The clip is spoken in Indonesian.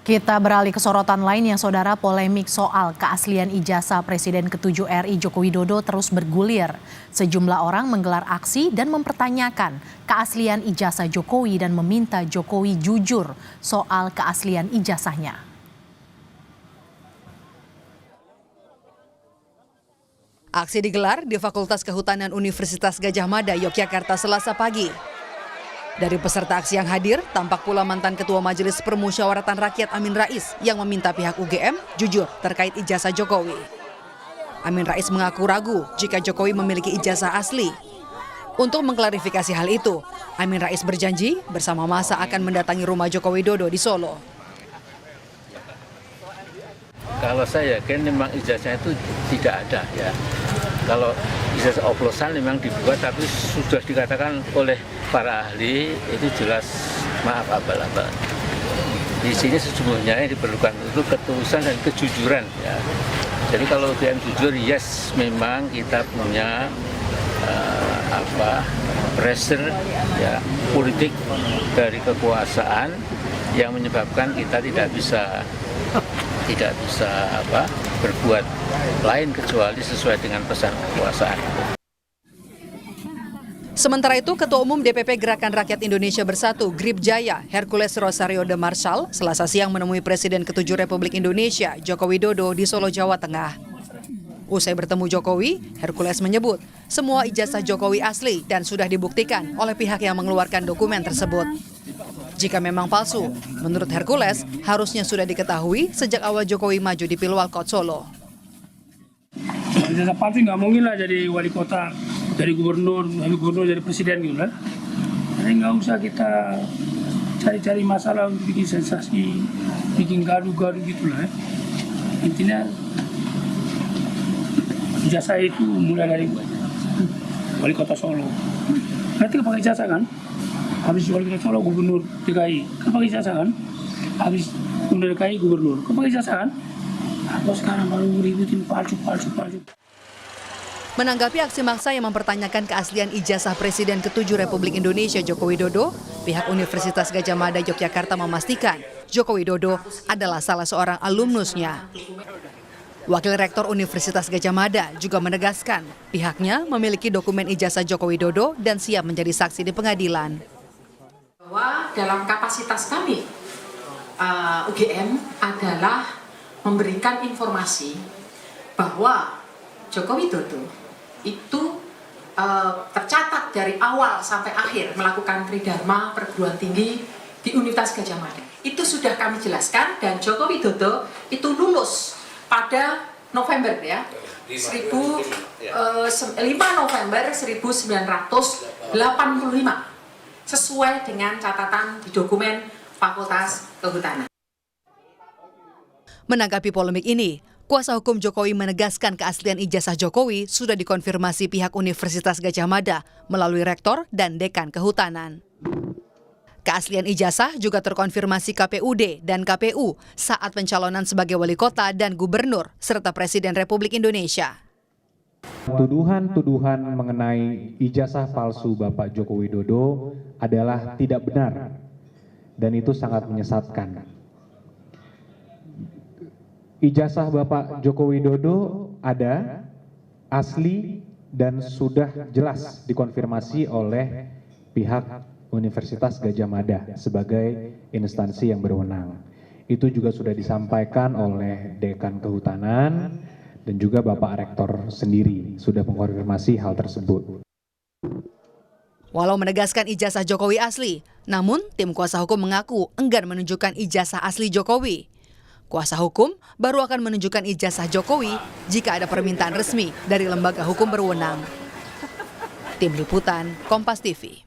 Kita beralih ke sorotan lainnya, Saudara. Polemik soal keaslian ijazah Presiden ke-7 RI Joko Widodo terus bergulir. Sejumlah orang menggelar aksi dan mempertanyakan keaslian ijazah Jokowi dan meminta Jokowi jujur soal keaslian ijazahnya. Aksi digelar di Fakultas Kehutanan Universitas Gadjah Mada, Yogyakarta, Selasa pagi. Dari peserta aksi yang hadir, tampak pula mantan Ketua Majelis Permusyawaratan Rakyat Amin Rais yang meminta pihak UGM jujur terkait ijazah Jokowi. Amin Rais mengaku ragu jika Jokowi memiliki ijazah asli. Untuk mengklarifikasi hal itu, Amin Rais berjanji bersama massa akan mendatangi rumah Joko Widodo di Solo. Kalau saya yakin memang ijazah itu tidak ada ya. Kalau ijazah oplosan memang dibuat, tapi sudah dikatakan oleh para ahli itu jelas maaf abal-abal. Di sini sesungguhnya yang diperlukan itu ketulusan dan kejujuran ya. Jadi kalau UGM jujur, yes memang kita punya pressure ya politik dari kekuasaan yang menyebabkan kita tidak bisa berbuat lain kecuali sesuai dengan pesan kekuasaan. Sementara itu, Ketua Umum DPP Gerakan Rakyat Indonesia Bersatu, Grip Jaya, Hercules Rosario de Marshall, Selasa siang menemui Presiden ke-7 Republik Indonesia, Joko Widodo, di Solo, Jawa Tengah. Usai bertemu Jokowi, Hercules menyebut semua ijazah Jokowi asli dan sudah dibuktikan oleh pihak yang mengeluarkan dokumen tersebut. Jika memang palsu, menurut Hercules, harusnya sudah diketahui sejak awal Jokowi maju di Pilwalkot Solo. Ijazah palsu nggak mungkin lah jadi wali kota, jadi gubernur, jadi presiden gitu kan. Jadi nggak usah kita cari-cari masalah untuk bikin sensasi, bikin gaduh-gaduh gitu lah. Intinya ijazah itu mulai dari wali kota Solo. Nanti pakai ijazah kan? Habis wali kota Solo gubernur DKI, pakai ijazah kan? Habis gubernur DKI gubernur, pakai ijazah kan? Atau sekarang baru ributin palsu. Menanggapi aksi massa yang mempertanyakan keaslian ijazah Presiden ke-7 Republik Indonesia Joko Widodo, pihak Universitas Gadjah Mada Yogyakarta memastikan Joko Widodo adalah salah seorang alumnusnya. Wakil Rektor Universitas Gadjah Mada juga menegaskan pihaknya memiliki dokumen ijazah Joko Widodo dan siap menjadi saksi di pengadilan. Bahwa dalam kapasitas kami, UGM adalah memberikan informasi bahwa Joko Widodo itu tercatat dari awal sampai akhir melakukan tridharma perguruan tinggi di Universitas Gadjah Mada. Itu sudah kami jelaskan, dan Joko Widodo itu lulus pada November ya, 5 November 1985, sesuai dengan catatan di dokumen Fakultas Kehutanan. Menanggapi polemik ini, kuasa hukum Jokowi menegaskan keaslian ijazah Jokowi sudah dikonfirmasi pihak Universitas Gadjah Mada melalui rektor dan dekan kehutanan. Keaslian ijazah juga terkonfirmasi KPUD dan KPU saat pencalonan sebagai wali kota dan gubernur serta Presiden Republik Indonesia. Tuduhan-tuduhan mengenai ijazah palsu Bapak Joko Widodo adalah tidak benar dan itu sangat menyesatkan. Ijazah Bapak Joko Widodo ada, asli, dan sudah jelas dikonfirmasi oleh pihak Universitas Gadjah Mada sebagai instansi yang berwenang. Itu juga sudah disampaikan oleh Dekan Kehutanan dan juga Bapak Rektor sendiri sudah mengkonfirmasi hal tersebut. Walau menegaskan ijazah Jokowi asli, namun tim kuasa hukum mengaku enggan menunjukkan ijazah asli Jokowi. Kuasa hukum baru akan menunjukkan ijazah Jokowi jika ada permintaan resmi dari lembaga hukum berwenang. Tim Liputan, Kompas TV.